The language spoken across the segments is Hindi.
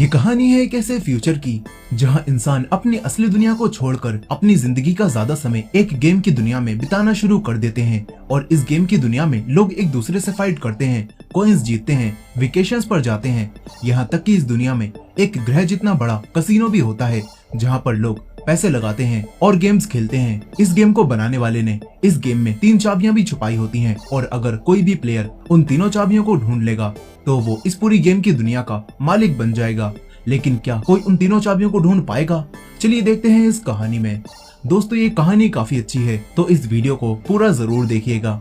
ये कहानी है एक ऐसे फ्यूचर की जहां इंसान अपनी असली दुनिया को छोड़कर अपनी जिंदगी का ज्यादा समय एक गेम की दुनिया में बिताना शुरू कर देते हैं। और इस गेम की दुनिया में लोग एक दूसरे से फाइट करते हैं, कॉइंस जीतते हैं, वेकेशंस पर जाते हैं। यहाँ तक कि इस दुनिया में एक ग्रह जितना बड़ा कसिनो भी होता है जहाँ पर लोग पैसे लगाते हैं और गेम्स खेलते हैं। इस गेम को बनाने वाले ने इस गेम में 3 चाबियां भी छुपाई होती हैं और अगर कोई भी प्लेयर उन तीनों चाबियों को ढूंढ लेगा तो वो इस पूरी गेम की दुनिया का मालिक बन जाएगा। लेकिन क्या कोई उन तीनों चाबियों को ढूंढ पाएगा? चलिए देखते हैं इस कहानी में। दोस्तों ये कहानी काफी अच्छी है तो इस वीडियो को पूरा जरूर देखिएगा।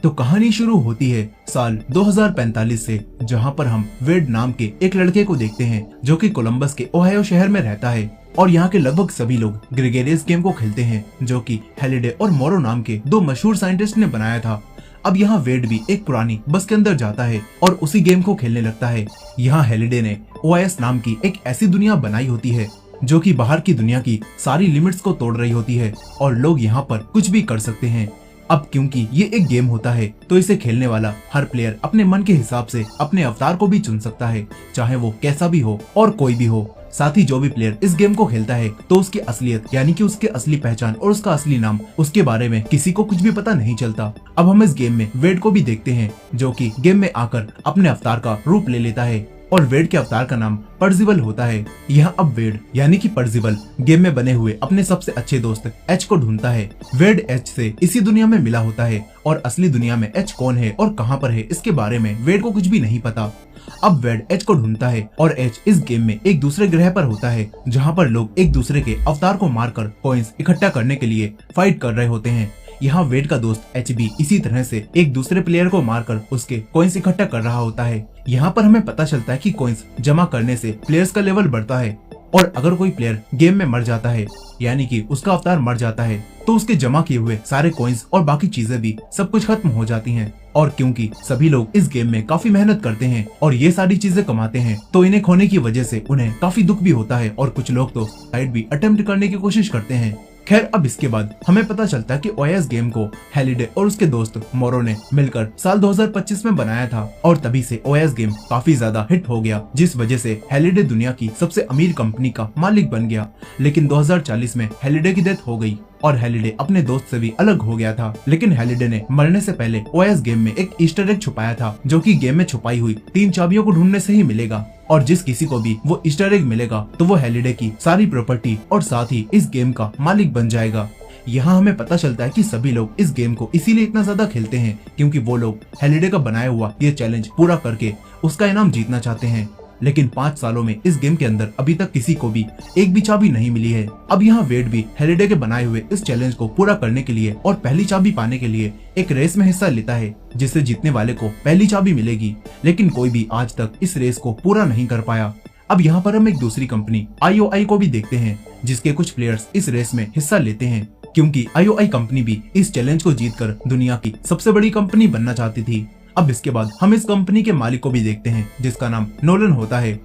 तो कहानी शुरू होती है साल 2045 से, जहां पर हम वेड नाम के एक लड़के को देखते हैं जो कि कोलंबस के ओहायो शहर में रहता है। और यहाँ के लगभग सभी लोग ग्रेगेरियस गेम को खेलते हैं जो कि हैलिडे और मोरो नाम के 2 मशहूर साइंटिस्ट ने बनाया था। अब यहाँ वेड भी एक पुरानी बस के अंदर जाता है और उसी गेम को खेलने लगता है। यहाँ हैलिडे ने ओआईएस नाम की एक ऐसी दुनिया बनाई होती है जो कि बाहर की दुनिया की सारी लिमिट्स को तोड़ रही होती है और लोग यहाँ पर कुछ भी कर सकते हैं। अब क्योंकि ये एक गेम होता है तो इसे खेलने वाला हर प्लेयर अपने मन के हिसाब से अपने अवतार को भी चुन सकता है, चाहे वो कैसा भी हो और कोई भी हो। साथ ही जो भी प्लेयर इस गेम को खेलता है तो उसकी असलियत यानी कि उसकी असली पहचान और उसका असली नाम, उसके बारे में किसी को कुछ भी पता नहीं चलता। अब हम इस गेम में वेड को भी देखते हैं जो कि गेम में आकर अपने अवतार का रूप ले लेता है और वेड के अवतार का नाम पर्जिवल होता है। यहाँ अब वेड यानी कि पर्जिवल गेम में बने हुए अपने सबसे अच्छे दोस्त एच को ढूंढता है। वेड एच से इसी दुनिया में मिला होता है और असली दुनिया में एच कौन है और कहाँ पर है इसके बारे में वेड को कुछ भी नहीं पता। अब वेड एच को ढूंढता है और एच इस गेम में एक दूसरे ग्रह पर होता है जहाँ पर लोग एक दूसरे के अवतार को मारकर कॉइंस इकट्ठा करने के लिए फाइट कर रहे होते हैं। यहाँ वेड का दोस्त एच भी इसी तरह से एक दूसरे प्लेयर को मारकर उसके कॉइंस इकट्ठा कर रहा होता है। यहाँ पर हमें पता चलता है कि कॉइंस जमा करने से प्लेयर्स का लेवल बढ़ता है और अगर कोई प्लेयर गेम में मर जाता है यानी कि उसका अवतार मर जाता है तो उसके जमा किए हुए सारे कॉइंस और बाकी चीजें भी सब कुछ खत्म हो जाती हैं। और क्योंकि सभी लोग इस गेम में काफी मेहनत करते हैं और ये सारी चीजें कमाते हैं तो इन्हें खोने की वजह से उन्हें काफी दुख भी होता है और कुछ लोग तो साइड भी अटेम्प्ट करने की कोशिश करते हैं। खैर अब इसके बाद हमें पता चलता है कि ओआईएस गेम को हैलिडे और उसके दोस्त मोरो ने मिलकर साल 2025 में बनाया था और तभी से ओआईएस गेम काफी ज्यादा हिट हो गया, जिस वजह से हैलिडे दुनिया की सबसे अमीर कंपनी का मालिक बन गया। लेकिन 2040 में हैलिडे की डेथ हो गई और हैलिडे अपने दोस्त से भी अलग हो गया था। लेकिन हैलिडे ने मरने से पहले ओआईएस गेम में एक ईस्टर एग छुपाया था जो कि गेम में छुपाई हुई 3 चाबियों को ढूंढने से ही मिलेगा और जिस किसी को भी वो ईस्टर एग मिलेगा तो वो हैलिडे की सारी प्रॉपर्टी और साथ ही इस गेम का मालिक बन जाएगा। यहाँ हमें पता चलता है कि सभी लोग इस गेम को इसीलिए इतना ज्यादा खेलते हैं क्योंकि वो लोग हैलिडे का बनाया हुआ ये चैलेंज पूरा करके उसका इनाम जीतना चाहते हैं। लेकिन 5 सालों में इस गेम के अंदर अभी तक किसी को भी एक भी चाबी नहीं मिली है। अब यहाँ वेड भी हैलिडे के बनाए हुए इस चैलेंज को पूरा करने के लिए और पहली चाबी पाने के लिए एक रेस में हिस्सा लेता है जिससे जीतने वाले को पहली चाबी मिलेगी। लेकिन कोई भी आज तक इस रेस को पूरा नहीं कर पाया। अब यहाँ पर हम एक दूसरी कंपनी IOI को भी देखते हैं जिसके कुछ प्लेयर्स इस रेस में हिस्सा लेते हैं क्योंकि IOI कंपनी भी इस चैलेंज को जीतकर दुनिया की सबसे बड़ी कंपनी बनना चाहती थी। अब इसके बाद हम इस कंपनी के मालिक को भी देखते हैं जिसका नाम नोलन होता है।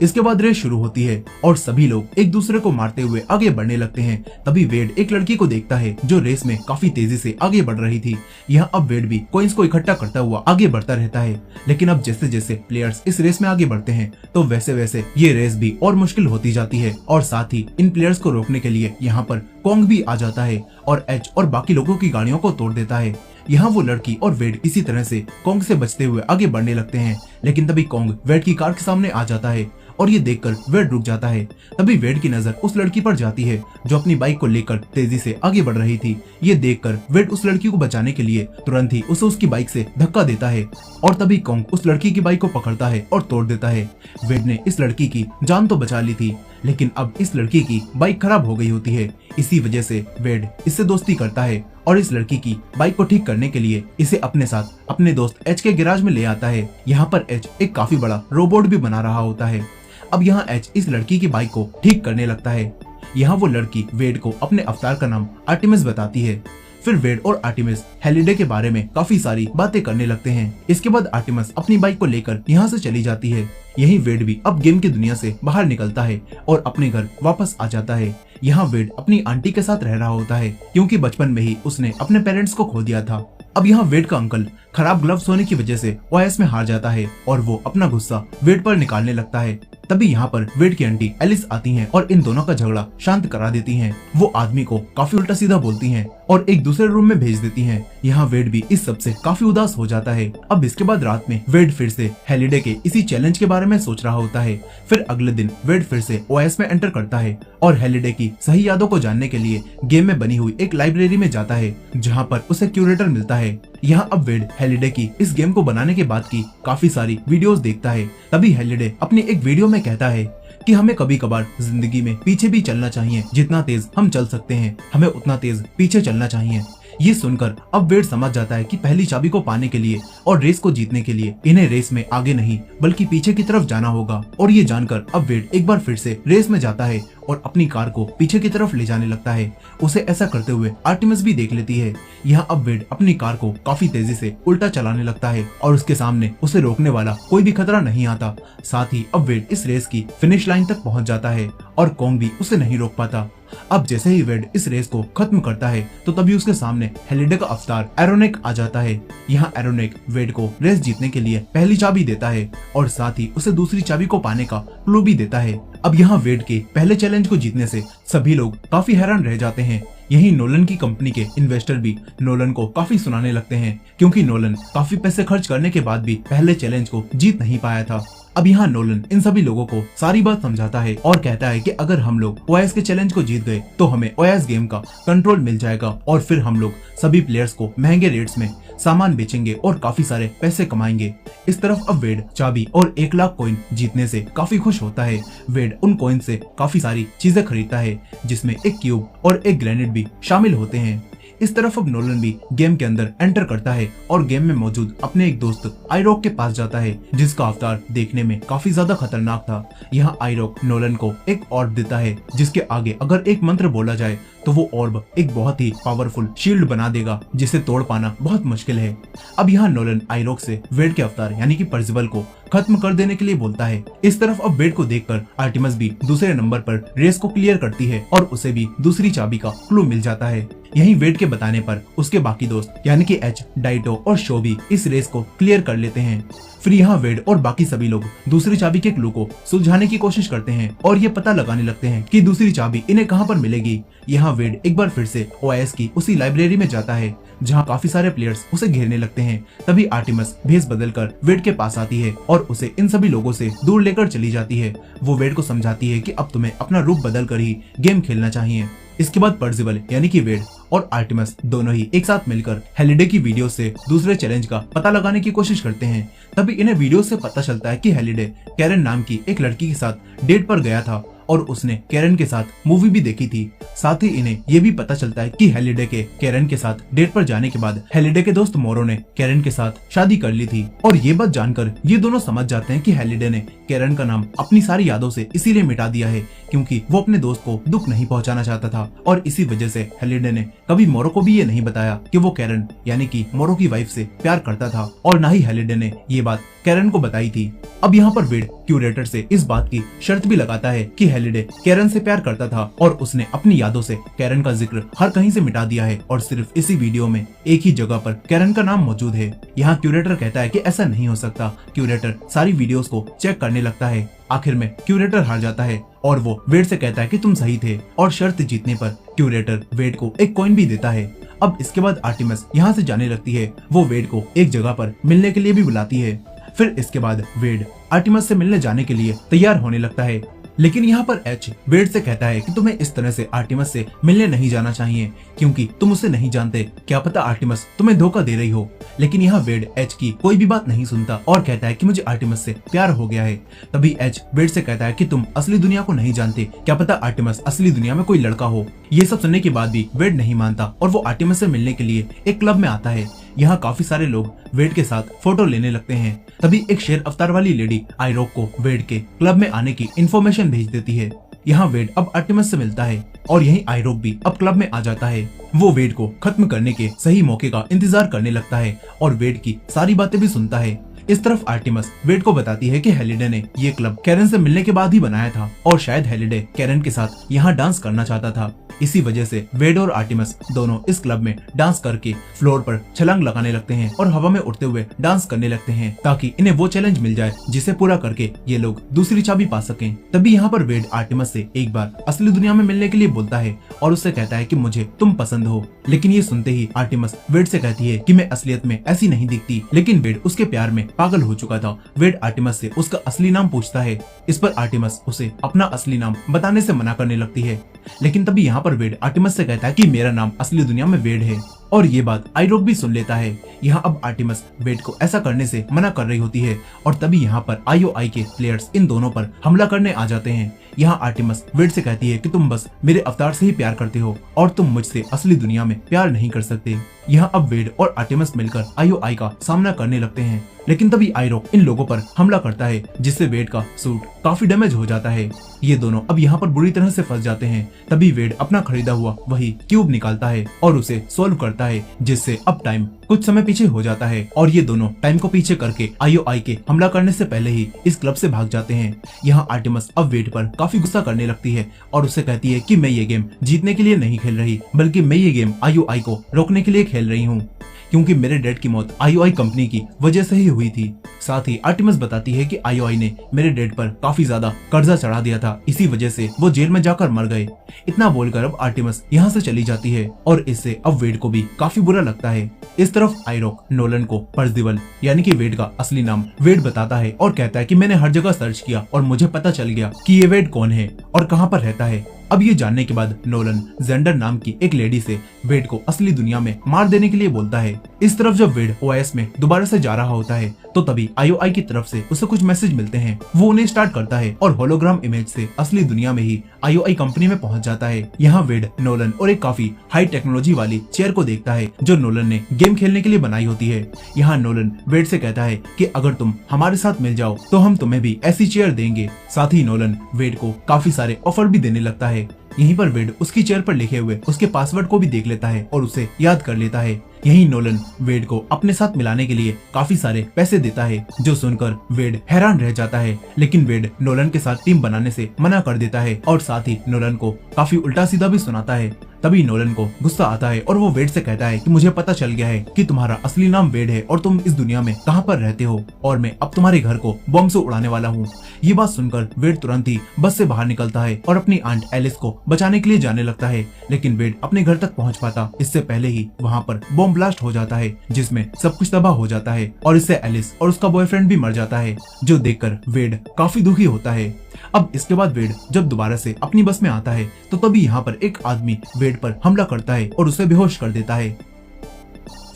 इसके बाद रेस शुरू होती है और सभी लोग एक दूसरे को मारते हुए आगे बढ़ने लगते हैं। तभी वेड एक लड़की को देखता है जो रेस में काफी तेजी से आगे बढ़ रही थी। यहाँ अब वेड भी कॉइंस को इकट्ठा करता हुआ आगे बढ़ता रहता है। लेकिन अब जैसे जैसे प्लेयर्स इस रेस में आगे बढ़ते हैं तो वैसे वैसे ये रेस भी और मुश्किल होती जाती है और साथ ही इन प्लेयर्स को रोकने के लिए यहाँ पर कॉन्ग भी आ जाता है और एच और बाकी लोगों की गाड़ियों को तोड़ देता है। यहाँ वो लड़की और वेड इसी तरह से कॉन्ग से बचते हुए आगे बढ़ने लगते हैं। लेकिन तभी कॉन्ग वेड की कार के सामने आ जाता है और ये देखकर वेड रुक जाता है। तभी वेड की नजर उस लड़की पर जाती है जो अपनी बाइक को लेकर तेजी से आगे बढ़ रही थी। ये देखकर वेड उस लड़की को बचाने के लिए तुरंत ही उसे उसकी बाइक से धक्का देता है और तभी कॉन्ग उस लड़की की बाइक को पकड़ता है और तोड़ देता है। वेड ने इस लड़की की जान तो बचा ली थी लेकिन अब इस लड़की की बाइक खराब हो गई होती है। इसी वजह से वेड इससे दोस्ती करता है और इस लड़की की बाइक को ठीक करने के लिए इसे अपने साथ अपने दोस्त एच के गैराज में ले आता है। यहाँ पर एच एक काफी बड़ा रोबोट भी बना रहा होता है। अब यहाँ एच इस लड़की की बाइक को ठीक करने लगता है। यहाँ वो लड़की वेड को अपने अवतार का नाम आर्टेमिस बताती है। फिर वेड और आर्टेमिस हैलिडे के बारे में काफी सारी बातें करने लगते हैं। इसके बाद आर्टेमिस अपनी बाइक को लेकर यहाँ से चली जाती है। यही वेड भी अब गेम की दुनिया से बाहर निकलता है और अपने घर वापस आ जाता है। यहाँ वेड अपनी आंटी के साथ रह रहा होता है क्योंकि बचपन में ही उसने अपने पेरेंट्स को खो दिया था। अब यहाँ वेड का अंकल खराब ग्लव्स होने की वजह से ओएस में हार जाता है और वो अपना गुस्सा वेड पर निकालने लगता है। तभी यहाँ पर वेड की आंटी एलिस आती हैं और इन दोनों का झगड़ा शांत करा देती हैं। वो आदमी को काफी उल्टा सीधा बोलती हैं और एक दूसरे रूम में भेज देती हैं। यहाँ वेड भी इस सब से काफी उदास हो जाता है। अब इसके बाद रात में वेड फिर से हेलिडे के इसी चैलेंज के बारे में सोच रहा होता है। फिर अगले दिन वेड फिर से ओएस में एंटर करता है और हेलिडे की सही यादों को जानने के लिए गेम में बनी हुई एक लाइब्रेरी में जाता है, जहाँ पर उसे क्यूरेटर मिलता है। यहाँ अब वेड हेलिडे की इस गेम को बनाने के बाद की काफी सारी वीडियोस देखता है। तभी हेलिडे अपनी एक वीडियो में कहता है कि हमें कभी कभार जिंदगी में पीछे भी चलना चाहिए। जितना तेज हम चल सकते हैं हमें उतना तेज पीछे चलना चाहिए। ये सुनकर अब वेड समझ जाता है कि पहली चाबी को पाने के लिए और रेस को जीतने के लिए इन्हें रेस में आगे नहीं बल्कि पीछे की तरफ जाना होगा। और ये जानकर अब वेड एक बार फिर से रेस में जाता है और अपनी कार को पीछे की तरफ ले जाने लगता है। उसे ऐसा करते हुए आर्टेमिस भी देख लेती है। यहाँ अब वेड अपनी कार को काफी तेजी से उल्टा चलाने लगता है और उसके सामने उसे रोकने वाला कोई भी खतरा नहीं आता। साथ ही अब वेड इस रेस की फिनिश लाइन तक पहुंच जाता है और कोंग भी उसे नहीं रोक पाता। अब जैसे ही वेड इस रेस को खत्म करता है तो तभी उसके सामने हेलिडे का अवतार एरोनेक आ जाता है। यहाँ एरोनेक वेड को रेस जीतने के लिए पहली चाबी देता है और साथ ही उसे दूसरी चाबी को पाने का क्लू भी देता है। अब यहाँ वेड के पहले चैलेंज को जीतने से सभी लोग काफी हैरान रह जाते हैं। यही नोलन की कंपनी के इन्वेस्टर भी नोलन को काफी सुनाने लगते हैं, क्योंकि नोलन काफी पैसे खर्च करने के बाद भी पहले चैलेंज को जीत नहीं पाया था। अब यहाँ नोलन इन सभी लोगों को सारी बात समझाता है और कहता है कि अगर हम लोग ओएस के चैलेंज को जीत गए तो हमें ओएस गेम का कंट्रोल मिल जाएगा और फिर हम लोग सभी प्लेयर्स को महंगे रेट्स में सामान बेचेंगे और काफी सारे पैसे कमाएंगे। इस तरफ अब वेड चाबी और 1 लाख कॉइन जीतने से काफी खुश होता है। वेड उन कॉइन से काफी सारी चीजें खरीदता है, जिसमें एक क्यूब और एक ग्रेनेड भी शामिल होते हैं। इस तरफ अब नोलन भी गेम के अंदर एंटर करता है और गेम में मौजूद अपने एक दोस्त आईरॉक के पास जाता है, जिसका अवतार देखने में काफी ज्यादा खतरनाक था। यहाँ आईरॉक नोलन को एक ऑर्ब देता है, जिसके आगे अगर एक मंत्र बोला जाए तो वो ऑर्ब एक बहुत ही पावरफुल शील्ड बना देगा, जिसे तोड़ पाना बहुत मुश्किल है। अब यहाँ नोलन आईरॉक से वेड के अवतार यानी कि पर्सिबल को खत्म कर देने के लिए बोलता है। इस तरफ अब वेड को देखकर आर्टेमिस भी दूसरे नंबर पर रेस को क्लियर करती है और उसे भी दूसरी चाबी का क्लू मिल जाता है। यहीं वेड के बताने पर उसके बाकी दोस्त यानी कि एच, डाइटो और शो भी इस रेस को क्लियर कर लेते हैं। फिर यहाँ वेड और बाकी सभी लोग दूसरी चाबी के क्लू को सुलझाने की कोशिश करते हैं और ये पता लगाने लगते हैं कि दूसरी चाबी इन्हें कहाँ पर मिलेगी। यहाँ वेड एक बार फिर से ओएस की उसी लाइब्रेरी में जाता है, जहाँ काफी सारे प्लेयर्स उसे घेरने लगते हैं। तभी आर्टेमिस भेस बदलकर वेड के पास आती है और उसे इन सभी लोगों से दूर लेकर चली जाती है। वो वेड को समझाती है कि अब तुम्हें अपना रूप बदल कर ही गेम खेलना चाहिए। इसके बाद पर्सिबल यानी कि वेड और आर्टेमिस दोनों ही एक साथ मिलकर हेलिडे की वीडियो से दूसरे चैलेंज का पता लगाने की कोशिश करते हैं। तभी इन्हें वीडियो से पता चलता है कि हेलिडे कैरन नाम की एक लड़की के साथ डेट पर गया था और उसने कैरन के साथ मूवी भी देखी थी। साथ ही इन्हें ये भी पता चलता है कि हेलिडे के कैरन के साथ डेट पर जाने के बाद हेलिडे के दोस्त मोरो ने कैरन के साथ शादी कर ली थी। और ये बात जानकर ये दोनों समझ जाते हैं कि हेलिडे ने कैरन का नाम अपनी सारी यादों से इसीलिए मिटा दिया है क्योंकि वो अपने दोस्त को दुख नहीं पहुंचाना चाहता था, और इसी वजह से हेलिडे ने कभी मोरो को भी ये नहीं बताया कि वो कैरन यानी कि मोरो की वाइफ से प्यार करता था, और न ही हेलिडे ने ये बात कैरन को बताई थी। अब यहाँ पर वेड क्यूरेटर से इस बात की शर्त भी लगाता है कि हेलिडे कैरन से प्यार करता था और उसने अपनी यादों से कैरन का जिक्र हर कहीं से मिटा दिया है और सिर्फ इसी वीडियो में एक ही जगह पर कैरन का नाम मौजूद है। यहाँ क्यूरेटर कहता है कि ऐसा नहीं हो सकता। क्यूरेटर सारी वीडियोस को चेक करने लगता है। आखिर में क्यूरेटर हार जाता है और वो वेड से कहता है कि तुम सही थे, और शर्त जीतने पर क्यूरेटर वेड को एक कॉइन भी देता है। अब इसके बाद आर्टेमिस यहाँ से जाने लगती है। वो वेड को एक जगह पर मिलने के लिए भी बुलाती है। फिर इसके बाद वेड आर्टेमिस से मिलने जाने के लिए तैयार होने लगता है, लेकिन यहाँ पर एच वेड से कहता है कि तुम्हें इस तरह से आर्टेमिस से मिलने नहीं जाना चाहिए क्योंकि तुम उसे नहीं जानते, क्या पता आर्टेमिस तुम्हें धोखा दे रही हो। लेकिन यहाँ वेड एच की कोई भी बात नहीं सुनता और कहता है कि मुझे आर्टेमिस से प्यार हो गया है। तभी एच वेड से कहता है कि तुम असली दुनिया को नहीं जानते, क्या पता आर्टेमिस असली दुनिया में कोई लड़का हो। ये सब सुनने के बाद भी वेड नहीं मानता और वो आर्टेमिस से मिलने के लिए एक क्लब में आता है। यहाँ काफी सारे लोग वेड के साथ फोटो लेने लगते हैं। तभी एक शेर अवतार वाली लेडी आईरॉक को वेड के क्लब में आने की इन्फॉर्मेशन भेज देती है। यहाँ वेड अब आर्टेमिस से मिलता है और यही आईरॉक भी अब क्लब में आ जाता है। वो वेड को खत्म करने के सही मौके का इंतजार करने लगता है और वेड की सारी बातें भी सुनता है। इस तरफ आर्टिमस वेड को बताती है कि हेलिडे ने ये क्लब कैरन से मिलने के बाद ही बनाया था और शायद हेलिडे कैरन के साथ यहाँ डांस करना चाहता था। इसी वजह से वेड और आर्टिमस दोनों इस क्लब में डांस करके फ्लोर पर छलांग लगाने लगते हैं और हवा में उड़ते हुए डांस करने लगते हैं ताकि इन्हें वो चैलेंज मिल जाए जिसे पूरा करके ये लोग दूसरी चाबी पा सकें। तभी यहाँ पर वेड आर्टिमस से एक बार असली दुनिया में मिलने के लिए बोलता है और उससे कहता है कि मुझे तुम पसंद हो। लेकिन ये सुनते ही आर्टिमस वेड से कहती है कि मैं असलियत में ऐसी नहीं दिखती। लेकिन वेड उसके प्यार में पागल हो चुका था। वेड आर्टिमस से उसका असली नाम पूछता है। इस पर आर्टिमस उसे अपना असली नाम बताने से मना करने लगती है। लेकिन तभी यहाँ पर वेड आर्टिमस से कहता है कि मेरा नाम असली दुनिया में वेड है और ये बात आइरोक भी सुन लेता है। यहाँ अब आर्टिमस वेड को ऐसा करने से मना कर रही होती है और तभी यहाँ पर IOI के प्लेयर्स इन दोनों पर हमला करने आ जाते हैं। यहाँ आर्टिमस वेड से कहती है कि तुम बस मेरे अवतार से ही प्यार करते हो और तुम मुझसे असली दुनिया में प्यार नहीं कर सकते। यहाँ अब वेड और आर्टिमस मिलकर IOI का सामना करने लगते हैं। लेकिन तभी आइरोक इन लोगों पर हमला करता है जिससे वेड का सूट काफी डैमेज हो जाता है। ये दोनों अब यहाँ पर बुरी तरह से फंस जाते हैं। तभी वेड अपना खरीदा हुआ वही क्यूब निकालता है और उसे सोल्व करता है जिससे अब टाइम कुछ समय पीछे हो जाता है और ये दोनों टाइम को पीछे करके IOI के हमला करने से पहले ही इस क्लब से भाग जाते हैं। यहाँ आर्टिमस अब वेड पर काफी गुस्सा करने लगती है और उससे कहती है कि मैं ये गेम जीतने के लिए नहीं खेल रही बल्कि मैं ये गेम IOI को रोकने के लिए खेल रही हूँ क्योंकि मेरे डैड की मौत IOI कंपनी की वजह से ही हुई थी। साथ ही आर्टिमस बताती है कि IOI ने मेरे डैड पर काफी ज्यादा कर्जा चढ़ा दिया था, इसी वजह से वो जेल में जाकर मर गए। इतना बोलकर अब आर्टिमस यहाँ से चली जाती है और इससे अब वेड को भी काफी बुरा लगता है। इस तरफ आइरोक नोलन को पर्सिवल यानी कि वेड का असली नाम वेड बताता है और कहता है कि मैंने हर जगह सर्च किया और मुझे पता चल गया कि ये वेड कौन है और कहाँ पर रहता है। अब ये जानने के बाद नोलन जेंडर नाम की एक लेडी से वेड को असली दुनिया में मार देने के लिए बोलता है। इस तरफ जब वेड OAS में दोबारा से जा रहा होता है तो तभी IOI की तरफ से उसे कुछ मैसेज मिलते हैं। वो उन्हें स्टार्ट करता है और होलोग्राम इमेज से असली दुनिया में ही IOI कंपनी में पहुंच जाता है। यहाँ वेड नोलन और एक काफी हाई टेक्नोलॉजी वाली चेयर को देखता है जो नोलन ने गेम खेलने के लिए बनाई होती है। यहाँ नोलन वेड से कहता है कि अगर तुम हमारे साथ मिल जाओ तो हम तुम्हें भी ऐसी चेयर देंगे। साथ ही नोलन वेड को काफी सारे ऑफर भी देने लगता है। यहीं पर वेड उसकी चेयर पर लिखे हुए उसके पासवर्ड को भी देख लेता है और उसे याद कर लेता है। यही नोलन वेड को अपने साथ मिलाने के लिए काफी सारे पैसे देता है जो सुनकर वेड हैरान रह जाता है। लेकिन वेड नोलन के साथ टीम बनाने से मना कर देता है और साथ ही नोलन को काफी उल्टा सीधा भी सुनाता है। तभी नोलन को गुस्सा आता है और वो वेड से कहता है कि मुझे पता चल गया है कि तुम्हारा असली नाम वेड है और तुम इस दुनिया में कहाँ पर रहते हो और मैं अब तुम्हारे घर को बम से उड़ाने वाला हूँ। ये बात सुनकर वेड तुरंत ही बस से बाहर निकलता है और अपनी आंट एलिस को बचाने के लिए जाने लगता है। लेकिन वेड अपने घर तक पहुँच पाता इससे पहले ही वहाँ पर बम ब्लास्ट हो जाता है जिसमें सब कुछ तबाह हो जाता है और इससे एलिस और उसका बॉयफ्रेंड भी मर जाता है जो देखकर वेड काफी दुखी होता है। अब इसके बाद वेड जब दोबारा से अपनी बस में आता है तो तभी यहाँ पर एक आदमी वेड पर हमला करता है और उसे बेहोश कर देता है।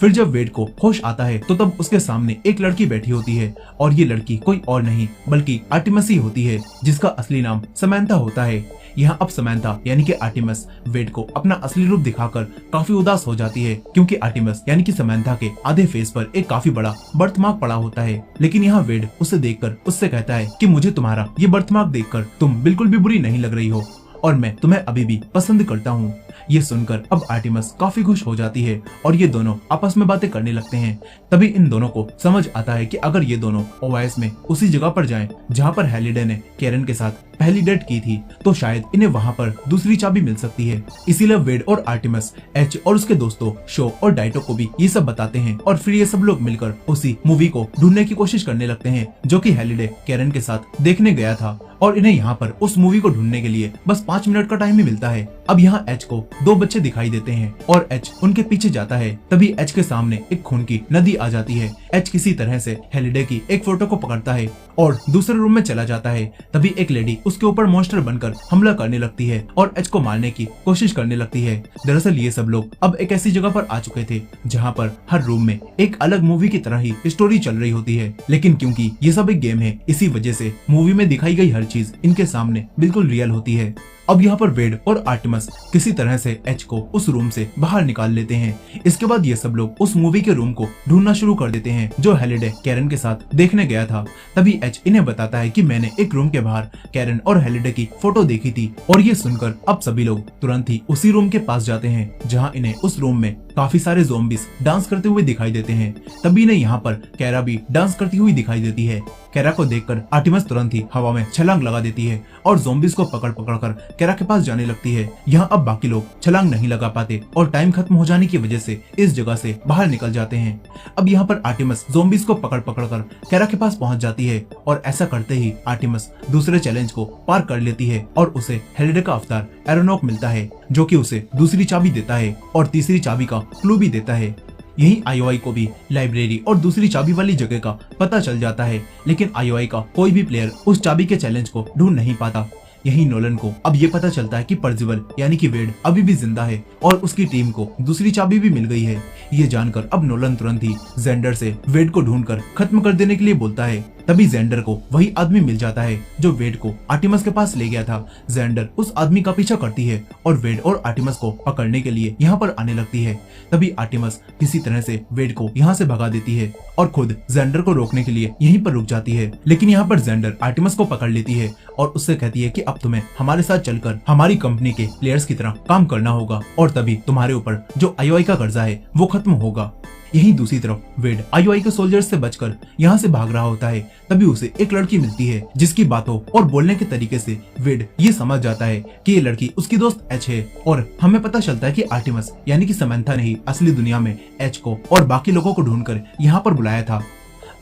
फिर जब वेड को होश आता है तो तब उसके सामने एक लड़की बैठी होती है और ये लड़की कोई और नहीं बल्कि आर्टिमस ही होती है जिसका असली नाम समैंथा होता है। यहाँ अब समैंथा यानी कि आर्टिमस वेड को अपना असली रूप दिखाकर काफी उदास हो जाती है क्योंकि आर्टिमस यानी कि समैंथा के आधे फेस पर एक काफी बड़ा बर्थमार्क पड़ा होता है। लेकिन यहाँ वेड उसे देखकर उससे कहता है कि मुझे तुम्हारा ये बर्थमार्क देखकर तुम बिल्कुल भी बुरी नहीं लग रही हो और मैं तुम्हें अभी भी पसंद करता हूँ। ये सुनकर अब आर्टिमस काफी खुश हो जाती है और ये दोनों आपस में बातें करने लगते हैं। तभी इन दोनों को समझ आता है कि अगर ये दोनों OAS में उसी जगह पर जाएं जहाँ पर हेलिडे ने कैरन के साथ पहली डेट की थी तो शायद इन्हें वहाँ पर दूसरी चाबी मिल सकती है। इसीलिए वेड और आर्टिमस एच और उसके दोस्तों शो और डाइटो को भी ये सब बताते हैं और फिर ये सब लोग मिलकर उसी मूवी को ढूंढने की कोशिश करने लगते हैं जो कि हेलिडे कैरन के साथ देखने गया था और इन्हें यहाँ पर उस मूवी को ढूंढने के लिए बस 5 मिनट का टाइम ही मिलता है। अब यहाँ एच को 2 बच्चे दिखाई देते हैं और एच उनके पीछे जाता है। तभी एच के सामने एक खून की नदी आ जाती है। एच किसी तरह से हेलिडे की एक फोटो को पकड़ता है और दूसरे रूम में चला जाता है। तभी एक लेडी उसके ऊपर मॉन्स्टर बनकर हमला करने लगती है और एच को मारने की कोशिश करने लगती है। दरअसल ये सब लोग अब एक ऐसी जगह पर आ चुके थे जहाँ पर हर रूम में एक अलग मूवी की तरह ही स्टोरी चल रही होती है। लेकिन क्योंकि ये सब एक गेम है इसी वजह से मूवी में दिखाई गई हर चीज इनके सामने बिल्कुल रियल होती है। अब यहाँ पर वेड और आर्टिमस आर्टिमस किसी तरह से एच को उस रूम से बाहर निकाल लेते हैं। इसके बाद ये सब लोग उस मूवी के रूम को ढूंढना शुरू कर देते हैं जो हेलिडे कैरन के साथ देखने गया था। तभी एच इन्हें बताता है कि मैंने एक रूम के बाहर कैरन और हेलिडे की फोटो देखी थी। और ये सुनकर अब सभी लोग तुरंत ही उसी रूम के पास जाते हैं जहाँ इन्हें उस रूम में काफी सारे ज़ॉम्बीज डांस करते हुए दिखाई देते हैं। तभी इन्हें यहाँ पर कैरा भी डांस करती हुई दिखाई देती है। कैरा को देखकर आर्टिमस तुरंत ही हवा में छलांग लगा देती है और ज़ॉम्बीज को पकड़ पकड़ कर कैरा के पास जाने लगती है। यहाँ अब बाकी लोग छलांग नहीं लगा पाते और टाइम खत्म हो जाने की वजह से इस जगह से बाहर निकल जाते हैं। अब यहाँ पर आर्टिमस ज़ॉम्बीज को पकड़ पकड़ कर कैरा के पास पहुंच जाती है और ऐसा करते ही आर्टिमस दूसरे चैलेंज को पार कर लेती है और उसे हेलिडे का अवतार एरोनॉक मिलता है जो कि उसे दूसरी चाबी देता है और तीसरी चाबी का क्लू भी देता है। यही आईओआई को भी लाइब्रेरी और दूसरी चाबी वाली जगह का पता चल जाता है, लेकिन आईओआई का कोई भी प्लेयर उस चाबी के चैलेंज को ढूंढ नहीं पाता। यही नोलन को अब ये पता चलता है कि पर्सिवल यानी कि वेड अभी भी जिंदा है और उसकी टीम को दूसरी चाबी भी मिल गई है। ये जानकर अब नोलन तुरंत ही जेंडर से वेड को ढूंढकर खत्म कर देने के लिए बोलता है। तभी जेंडर को वही आदमी मिल जाता है जो वेड को आर्टिमस के पास ले गया था। जेंडर उस आदमी का पीछा करती है और वेड और आर्टिमस को पकड़ने के लिए यहाँ पर आने लगती है। तभी आर्टिमस किसी तरह से वेड को यहाँ से भगा देती है और खुद जेंडर को रोकने के लिए यहीं पर रुक जाती है। लेकिन यहाँ पर जेंडर आर्टिमस को पकड़ लेती है और उससे कहती है कि अब तुम्हें हमारे साथ चलकर हमारी कंपनी के प्लेयर्स की तरह काम करना होगा और तभी तुम्हारे ऊपर जो आईओआई का कर्जा है वो खत्म होगा। यहीं दूसरी तरफ वेड आईओआई के सोल्जर्स से बचकर यहाँ से भाग रहा होता है। तभी उसे एक लड़की मिलती है जिसकी बातों और बोलने के तरीके से वेड ये समझ जाता है कि ये लड़की उसकी दोस्त एच है और हमें पता चलता है कि आर्टिमस यानी कि समंथा ने ही असली दुनिया में एच को और बाकी लोगों को ढूंढकर यहाँ पर बुलाया था।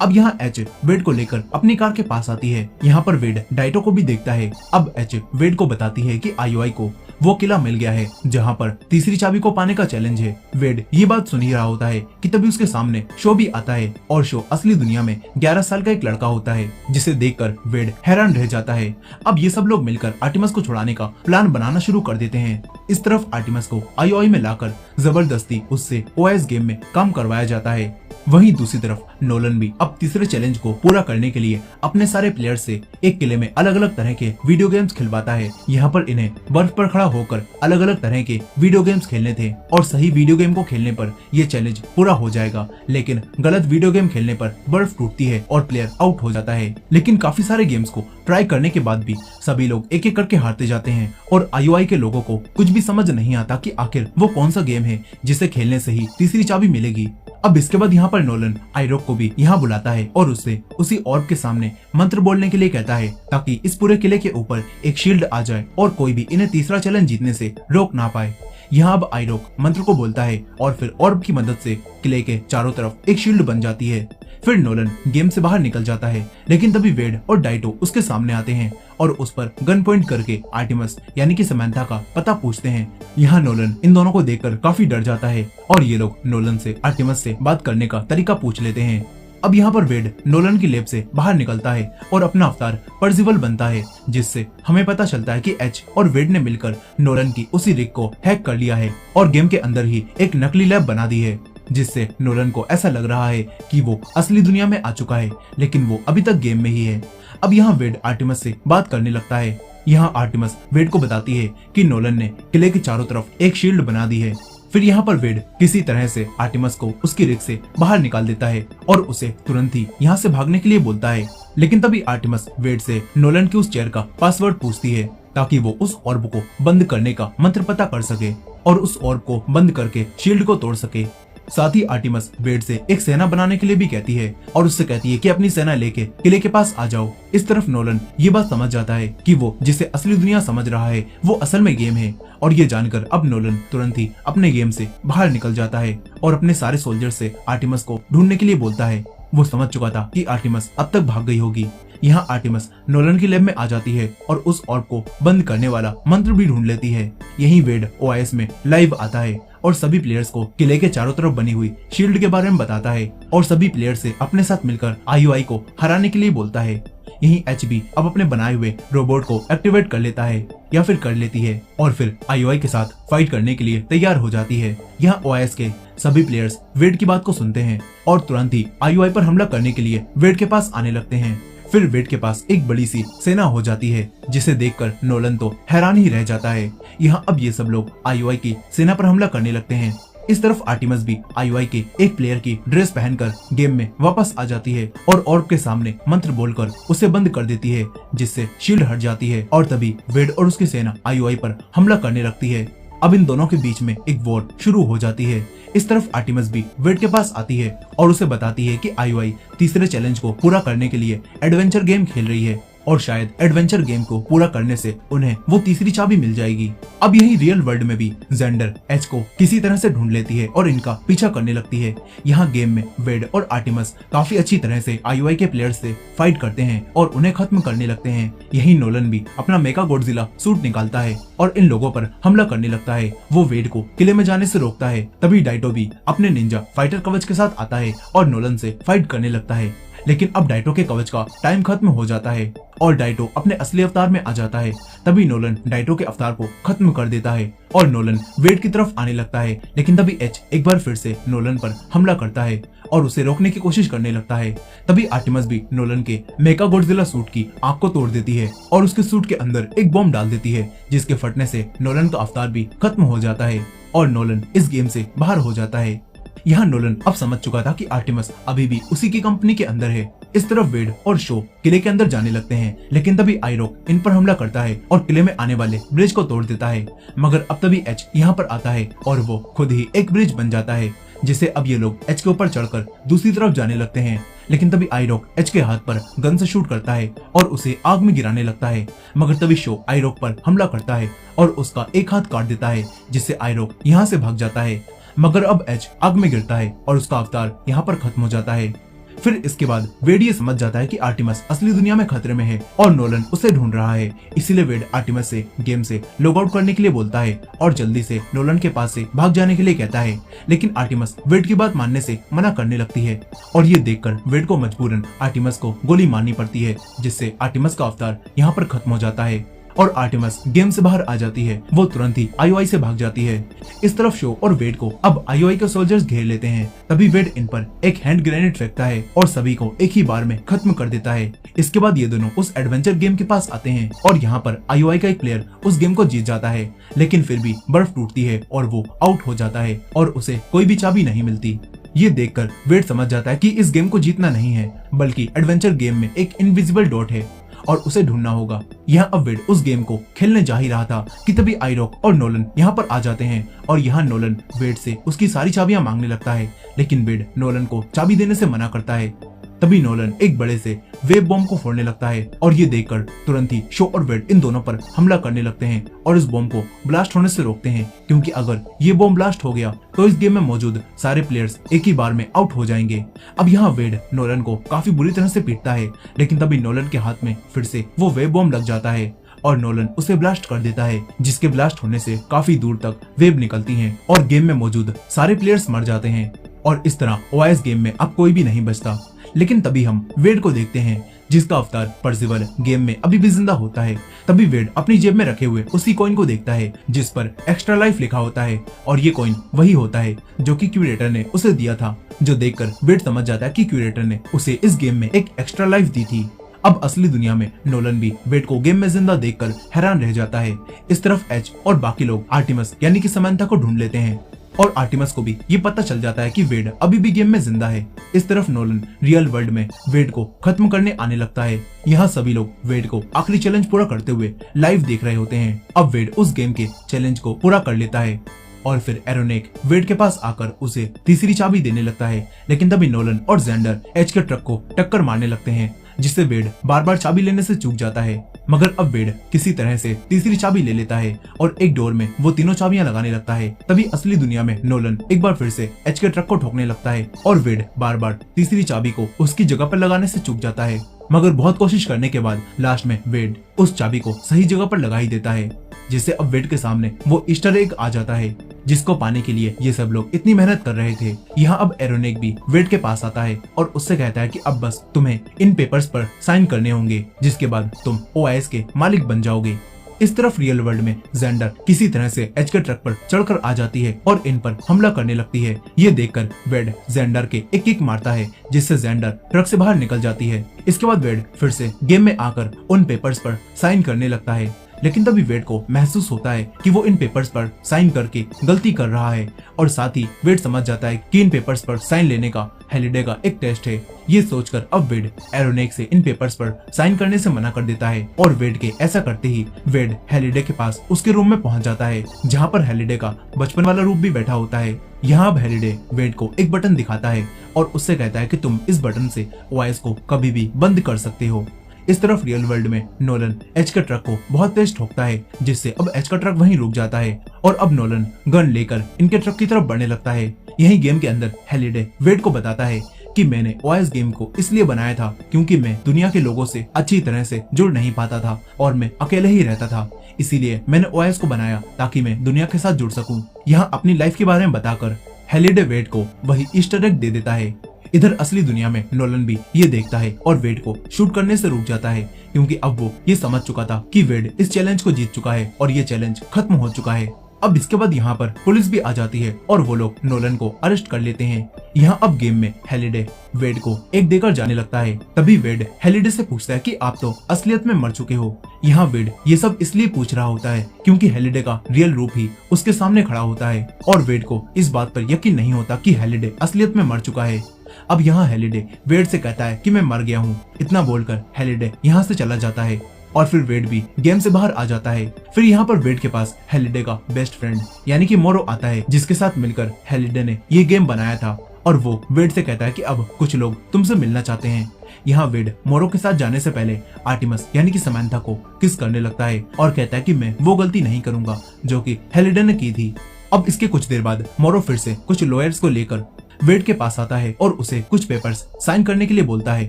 अब यहाँ एच वेड को लेकर अपनी कार के पास आती है। यहाँ पर वेड डाइटो को भी देखता है। अब एच वेड को बताती है कि आईओआई को वो किला मिल गया है जहाँ पर तीसरी चाबी को पाने का चैलेंज है। वेड ये बात सुन ही रहा होता है कि तभी उसके सामने शो भी आता है और शो असली दुनिया में 11 साल का एक लड़का होता है जिसे देखकर वेड हैरान रह जाता है। अब ये सब लोग मिलकर आर्टिमस को छुड़ाने का प्लान बनाना शुरू कर देते हैं। इस तरफ आर्टिमस को आईओआई में लाकर जबरदस्ती उससे ओएस गेम में काम करवाया जाता है। वहीं दूसरी तरफ नोलन भी अब तीसरे चैलेंज को पूरा करने के लिए अपने सारे प्लेयर्स से एक किले में अलग अलग तरह के वीडियो गेम्स खिलवाता है। यहाँ पर इन्हें बर्फ पर खड़ा होकर अलग अलग तरह के वीडियो गेम्स खेलने थे और सही वीडियो गेम को खेलने पर यह चैलेंज पूरा हो जाएगा, लेकिन गलत वीडियो गेम खेलने पर बर्फ टूटती है और प्लेयर आउट हो जाता है। लेकिन काफी सारे गेम्स को ट्राई करने के बाद भी सभी लोग एक एक करके हारते जाते हैं और आईओआई के लोगों को कुछ भी समझ नहीं आता कि आखिर वो कौन सा गेम है जिसे खेलने से ही तीसरी चाबी मिलेगी। अब इसके बाद यहाँ पर नोलन आइरोक को भी यहाँ बुलाता है और उससे उसी ऑर्ब के सामने मंत्र बोलने के लिए कहता है ताकि इस पूरे किले के ऊपर एक शील्ड आ जाए और कोई भी इन्हें तीसरा चैलेंज जीतने से रोक ना पाए। यहाँ अब आइरोक मंत्र को बोलता है और फिर ऑर्ब की मदद से किले के चारों तरफ एक शील्ड बन जाती है। फिर नोलन गेम से बाहर निकल जाता है, लेकिन तभी वेड और डाइटो उसके सामने आते हैं और उस पर गन पॉइंट करके आर्टिमस यानी कि समंथा का पता पूछते हैं। यहाँ नोलन इन दोनों को देखकर काफी डर जाता है और ये लोग नोलन से आर्टिमस से बात करने का तरीका पूछ लेते हैं। अब यहाँ पर वेड नोलन की लैब से बाहर निकलता है और अपना अवतार पर्सिवल बनता है, जिससे हमें पता चलता है कि एच और वेड ने मिलकर नोलन की उसी रिग को हैक कर लिया है और गेम के अंदर ही एक नकली लैब बना दी है, जिससे नोलन को ऐसा लग रहा है कि वो असली दुनिया में आ चुका है, लेकिन वो अभी तक गेम में ही है। अब यहाँ वेड आर्टिमस से बात करने लगता है। यहाँ आर्टिमस वेड को बताती है कि नोलन ने किले के चारों तरफ एक शील्ड बना दी है। फिर यहाँ पर वेड किसी तरह से आर्टिमस को उसकी रिग से बाहर निकाल देता है और उसे तुरंत ही यहाँ से भागने के लिए बोलता है। लेकिन तभी आर्टिमस वेड से नोलन की उस चेयर का पासवर्ड पूछती है ताकि वो उस ऑर्ब को बंद करने का मंत्र पता कर सके और उस ऑर्ब को बंद करके शील्ड को तोड़ सके। साथ ही आर्टिमस वेड से एक सेना बनाने के लिए भी कहती है और उससे कहती है कि अपनी सेना लेके किले के पास आ जाओ। इस तरफ नोलन ये बात समझ जाता है कि वो जिसे असली दुनिया समझ रहा है वो असल में गेम है और ये जानकर अब नोलन तुरंत ही अपने गेम से बाहर निकल जाता है और अपने सारे सोल्जर से आर्टिमस को ढूंढने के लिए बोलता है। वो समझ चुका था कि आर्टिमस अब तक भाग गई होगी। यहाँ आर्टिमस नोलन की लैब में आ जाती है और उस ऑर्ब को बंद करने वाला मंत्र भी ढूंढ लेती है। यहीं वेड ओआईएस में लाइव आता है और सभी प्लेयर्स को किले के चारों तरफ बनी हुई शील्ड के बारे में बताता है और सभी प्लेयर्स से अपने साथ मिलकर आईओआई को हराने के लिए बोलता है। यहीं एच भी अब अपने बनाए हुए रोबोट को एक्टिवेट कर लेता है या फिर कर लेती है और फिर आईओआई के साथ फाइट करने के लिए तैयार हो जाती है। यहाँ ओआईएस के सभी प्लेयर्स वेड की बात को सुनते हैं और तुरंत ही आईओआई पर हमला करने के लिए वेड के पास आने लगते हैं। फिर वेड के पास एक बड़ी सी सेना हो जाती है, जिसे देखकर नोलन तो हैरान ही रह जाता है। यहाँ अब ये सब लोग आईओआई की सेना पर हमला करने लगते हैं। इस तरफ आर्टिमस भी आईओआई के एक प्लेयर की ड्रेस पहनकर गेम में वापस आ जाती है और ऑर्ब के सामने मंत्र बोलकर उसे बंद कर देती है, जिससे शील्ड हट जाती है और तभी वेड और उसकी सेना आईओआई पर हमला करने लगती है। अब इन दोनों के बीच में एक वॉर शुरू हो जाती है। इस तरफ आर्टिमस भी वेड के पास आती है और उसे बताती है कि आईओआई तीसरे चैलेंज को पूरा करने के लिए एडवेंचर गेम खेल रही है और शायद एडवेंचर गेम को पूरा करने से उन्हें वो तीसरी चाबी मिल जाएगी। अब यही रियल वर्ल्ड में भी जेंडर एच को किसी तरह से ढूंढ लेती है और इनका पीछा करने लगती है। यहाँ गेम में वेड और आर्टिमस काफी अच्छी तरह से आईओआई के प्लेयर्स से फाइट करते हैं और उन्हें खत्म करने लगते हैं। यही नोलन भी अपना मेगा गॉडजिला सूट निकालता है और इन लोगों पर हमला करने लगता है। वो वेड को किले में जाने से रोकता है। तभी डाइटो भी अपने निंजा फाइटर कवच के साथ आता है और नोलन से फाइट करने लगता है। लेकिन अब डाइटो के कवच का टाइम खत्म हो जाता है और डाइटो अपने असली अवतार में आ जाता है। तभी नोलन डाइटो के अवतार को खत्म कर देता है और नोलन वेड की तरफ आने लगता है। लेकिन तभी एच एक बार फिर से नोलन पर हमला करता है और उसे रोकने की कोशिश करने लगता है। तभी आर्टिमस भी नोलन के मेगा गॉडजिला सूट की आंख को तोड़ देती है और उसके सूट के अंदर एक बॉम्ब डाल देती है, जिसके फटने से नोलन का अवतार भी खत्म हो जाता है और नोलन इस गेम से बाहर हो जाता है। यहाँ नोलन अब समझ चुका था कि आर्टिमस अभी भी उसी की कंपनी के अंदर है। इस तरफ वेड और शो किले के अंदर जाने लगते हैं, लेकिन तभी आइरोक इन पर हमला करता है और किले में आने वाले ब्रिज को तोड़ देता है। मगर अब तभी एच यहाँ पर आता है और वो खुद ही एक ब्रिज बन जाता है, जिसे अब ये लोग एच के ऊपर चढ़कर दूसरी तरफ जाने लगते हैं। लेकिन तभी आइरोक एच के हाथ पर गन से शूट करता है और उसे आग में गिराने लगता है। मगर तभी शो आइरोक पर हमला करता है और उसका एक हाथ काट देता है, जिससे आइरोक यहाँ से भाग जाता है। मगर अब एच आग में गिरता है और उसका अवतार यहाँ पर खत्म हो जाता है। फिर इसके बाद वेड ये समझ जाता है कि आर्टिमस असली दुनिया में खतरे में है और नोलन उसे ढूंढ रहा है। इसीलिए वेड आर्टिमस से गेम से लॉग आउट करने के लिए बोलता है और जल्दी से नोलन के पास से भाग जाने के लिए कहता है। लेकिन आर्टिमस वेड की बात मानने से मना करने लगती है और ये देखकर वेड को मजबूरन आर्टिमस को गोली मारनी पड़ती है, जिससे आर्टिमस का अवतार यहाँ पर खत्म हो जाता है और आर्टिमस गेम से बाहर आ जाती है। वो तुरंत ही आईओआई से भाग जाती है। इस तरफ शो और वेड को अब आईओआई के सोल्जर्स घेर लेते हैं। तभी वेड इन पर एक हैंड ग्रेनेड फेंकता है और सभी को एक ही बार में खत्म कर देता है। इसके बाद ये दोनों उस एडवेंचर गेम के पास आते हैं और यहाँ पर आईओआई का एक प्लेयर उस गेम को जीत जाता है, लेकिन फिर भी बर्फ टूटती है और वो आउट हो जाता है और उसे कोई भी चाबी नहीं मिलती। ये देखकर वेड समझ जाता है कि इस गेम को जीतना नहीं है, बल्कि एडवेंचर गेम में एक इनविजिबल डॉट है और उसे ढूंढना होगा। यहाँ अब वेड उस गेम को खेलने जा ही रहा था कि तभी आइरोक और नोलन यहाँ पर आ जाते हैं और यहाँ नोलन वेड से उसकी सारी चाबियां मांगने लगता है, लेकिन वेड नोलन को चाबी देने से मना करता है। तभी नोलन एक बड़े से वेव बॉम्ब को फोड़ने लगता है और ये देखकर तुरंत ही शो और वेड इन दोनों पर हमला करने लगते हैं और इस बॉम्ब को ब्लास्ट होने से रोकते हैं, क्योंकि अगर ये बॉम्ब ब्लास्ट हो गया तो इस गेम में मौजूद सारे प्लेयर्स एक ही बार में आउट हो जाएंगे। अब यहाँ वेड नोलन को काफी बुरी तरह से पीटता है, लेकिन तभी नोलन के हाथ में फिर से वो वेव बॉम्ब लग जाता है और नोलन उसे ब्लास्ट कर देता है, जिसके ब्लास्ट होने से काफी दूर तक वेव निकलती हैं और गेम में मौजूद सारे प्लेयर्स मर जाते हैं और इस तरह ओआईएस गेम में अब कोई भी नहीं बचता। लेकिन तभी हम वेड को देखते हैं, जिसका अवतार परसिवल गेम में अभी भी जिंदा होता है। तभी वेड अपनी जेब में रखे हुए उसी कॉइन को देखता है जिस पर एक्स्ट्रा लाइफ लिखा होता है और ये कॉइन वही होता है जो कि क्यूरेटर ने उसे दिया था, जो देखकर वेड समझ जाता है कि क्यूरेटर ने उसे इस गेम में एक एक्स्ट्रा लाइफ दी थी। अब असली दुनिया में नोलन भी वेड को गेम में जिंदा देखकर हैरान रह जाता है। इस तरफ एच और बाकी लोग आर्टिमस यानी कि समंथा को ढूंढ लेते हैं और आर्टिमस को भी ये पता चल जाता है कि वेड अभी भी गेम में जिंदा है। इस तरफ नोलन रियल वर्ल्ड में वेड को खत्म करने आने लगता है। यहाँ सभी लोग वेड को आखिरी चैलेंज पूरा करते हुए लाइव देख रहे होते हैं। अब वेड उस गेम के चैलेंज को पूरा कर लेता है और फिर एरोनेक वेड के पास आकर उसे तीसरी चाबी देने लगता है, लेकिन तभी नोलन और जेंडर एच के ट्रक को टक्कर मारने लगते हैं, जिससे वेड बार बार चाबी लेने से चूक जाता है। मगर अब वेड किसी तरह से तीसरी चाबी ले लेता है और एक डोर में वो तीनों चाबियां लगाने लगता है। तभी असली दुनिया में नोलन एक बार फिर से एच के ट्रक को ठोकने लगता है और वेड बार बार तीसरी चाबी को उसकी जगह पर लगाने से चूक जाता है। मगर बहुत कोशिश करने के बाद लास्ट में वेड उस चाबी को सही जगह पर लगा ही देता है, जिससे अब वेड के सामने वो ईस्टर एग आ जाता है, जिसको पाने के लिए ये सब लोग इतनी मेहनत कर रहे थे। यहाँ अब एरोनेक भी वेड के पास आता है और उससे कहता है कि अब बस तुम्हें इन पेपर्स पर साइन करने होंगे, जिसके बाद तुम ओआईएस के मालिक बन जाओगे। इस तरफ रियल वर्ल्ड में जेंडर किसी तरह से एज के ट्रक पर चढ़कर आ जाती है और इन पर हमला करने लगती है। ये देखकर वेड जेंडर के एक किक मारता है, जिससे जेंडर ट्रक से बाहर निकल जाती है। इसके बाद वेड फिर से गेम में आकर उन पेपर्स पर साइन करने लगता है, लेकिन तभी वेड को महसूस होता है कि वो इन पेपर्स पर साइन करके गलती कर रहा है और साथ ही वेड समझ जाता है कि इन पेपर्स पर साइन लेने का हेलिडे का एक टेस्ट है। ये सोचकर अब वेड एरोनेक से इन पेपर्स पर साइन करने से मना कर देता है और वेड के ऐसा करते ही वेड हेलिडे के पास उसके रूम में पहुंच जाता है, जहां पर हेलिडे का बचपन वाला रूप भी बैठा होता है। यहाँ अब हेलिडे वेड को एक बटन दिखाता है और उससे कहता है कि तुम इस बटन से ओएस को कभी भी बंद कर सकते हो। इस तरफ रियल वर्ल्ड में नोलन एच का ट्रक को बहुत तेज ठोकता है, जिससे अब एच का ट्रक वहीं रुक जाता है और अब नोलन गन लेकर इनके ट्रक की तरफ बढ़ने लगता है। यही गेम के अंदर हेलिडे वेड को बताता है कि मैंने ओएस गेम को इसलिए बनाया था क्योंकि मैं दुनिया के लोगों से अच्छी तरह से जुड़ नहीं पाता था और मैं अकेले ही रहता था, इसीलिए मैंने ओएस को बनाया ताकि मैं दुनिया के साथ जुड़ सकूं। यहाँ अपनी लाइफ के बारे में बताकर हेलिडे वेड को वही ईस्टर एग दे देता है। इधर असली दुनिया में नोलन भी ये देखता है और वेड को शूट करने से रुक जाता है, क्योंकि अब वो ये समझ चुका था कि वेड इस चैलेंज को जीत चुका है और ये चैलेंज खत्म हो चुका है। अब इसके बाद यहाँ पर पुलिस भी आ जाती है और वो लोग नोलन को अरेस्ट कर लेते हैं। यहाँ अब गेम में हेलिडे वेड को एक देकर जाने लगता है। तभी वेड हेलिडे से पूछता है कि आप तो असलियत में मर चुके हो। यहाँ वेड ये सब इसलिए पूछ रहा होता है क्योंकि हेलिडे का रियल रूप ही उसके सामने खड़ा होता है और वेड को इस बात पर यकीन नहीं होता कि हेलिडे असलियत में मर चुका है। अब यहाँ हेलिडे वेड से कहता है कि मैं मर गया हूँ। इतना बोलकर हेलिडे यहाँ से चला जाता है और फिर वेड भी गेम से बाहर आ जाता है। फिर यहाँ पर वेड के पास हेलिडे का बेस्ट फ्रेंड यानी कि मोरो आता है, जिसके साथ मिलकर हेलिडे ने ये गेम बनाया था और वो वेड से कहता है कि अब कुछ लोग तुमसे मिलना चाहते हैं। यहाँ वेड मोरो के साथ जाने से पहले आर्टिमस यानी कि समंथा को किस करने लगता है और कहता है कि मैं वो गलती नहीं करूंगा जो कि हेलिडे ने की थी। अब इसके कुछ देर बाद मोरो फिर से कुछ लॉयर्स को लेकर वेड के पास आता है और उसे कुछ पेपर्स साइन करने के लिए बोलता है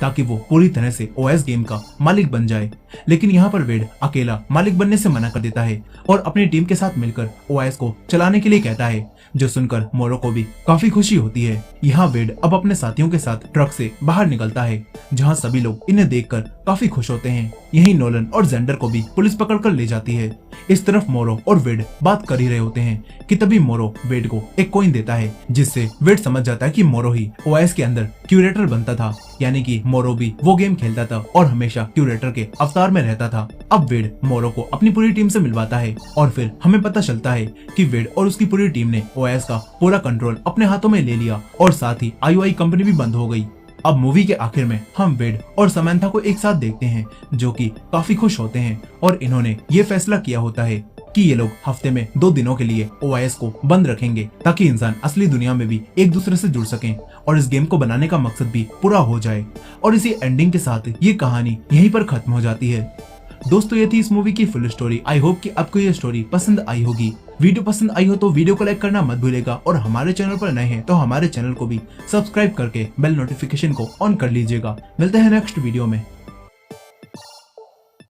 ताकि वो पूरी तरह से ओएस गेम का मालिक बन जाए। लेकिन यहाँ पर वेड अकेला मालिक बनने से मना कर देता है और अपनी टीम के साथ मिलकर ओएस को चलाने के लिए कहता है, जो सुनकर मोरो को भी काफी खुशी होती है। यहाँ वेड अब अपने साथियों के साथ ट्रक से बाहर निकलता है, जहाँ सभी लोग इन्हें देखकर काफी खुश होते हैं। यही नोलन और जेंडर को भी पुलिस पकड़कर ले जाती है। इस तरफ मोरो और वेड बात कर ही रहे होते हैं कि तभी मोरो वेड को एक कॉइन देता है, जिससे वेड समझ जाता है कि मोरो ही ओएस के अंदर क्यूरेटर बनता था, यानी कि मोरो भी वो गेम खेलता था और हमेशा क्यूरेटर के अवतार में रहता था। अब वेड मोरो को अपनी पूरी टीम से मिलवाता है और फिर हमें पता चलता है कि वेड और उसकी पूरी टीम ने ओएस का पूरा कंट्रोल अपने हाथों में ले लिया और साथ ही IOI कंपनी भी बंद हो गई। अब मूवी के आखिर में हम वेड और समंथा को एक साथ देखते हैं, जो कि काफी खुश होते हैं और इन्होंने ये फैसला किया होता है कि ये लोग हफ्ते में 2 दिनों के लिए ओएस को बंद रखेंगे ताकि इंसान असली दुनिया में भी एक दूसरे से जुड़ सकें और इस गेम को बनाने का मकसद भी पूरा हो जाए। और इसी एंडिंग के साथ ये कहानी यहीं पर खत्म हो जाती है। दोस्तों, ये थी इस मूवी की फुल स्टोरी। आई होप कि आपको ये स्टोरी पसंद आई होगी। वीडियो पसंद आई हो तो वीडियो को लाइक करना मत भूलेगा और हमारे चैनल पर नए हैं तो हमारे चैनल को भी सब्सक्राइब करके बेल नोटिफिकेशन को ऑन कर लीजिएगा। मिलते हैं नेक्स्ट वीडियो में।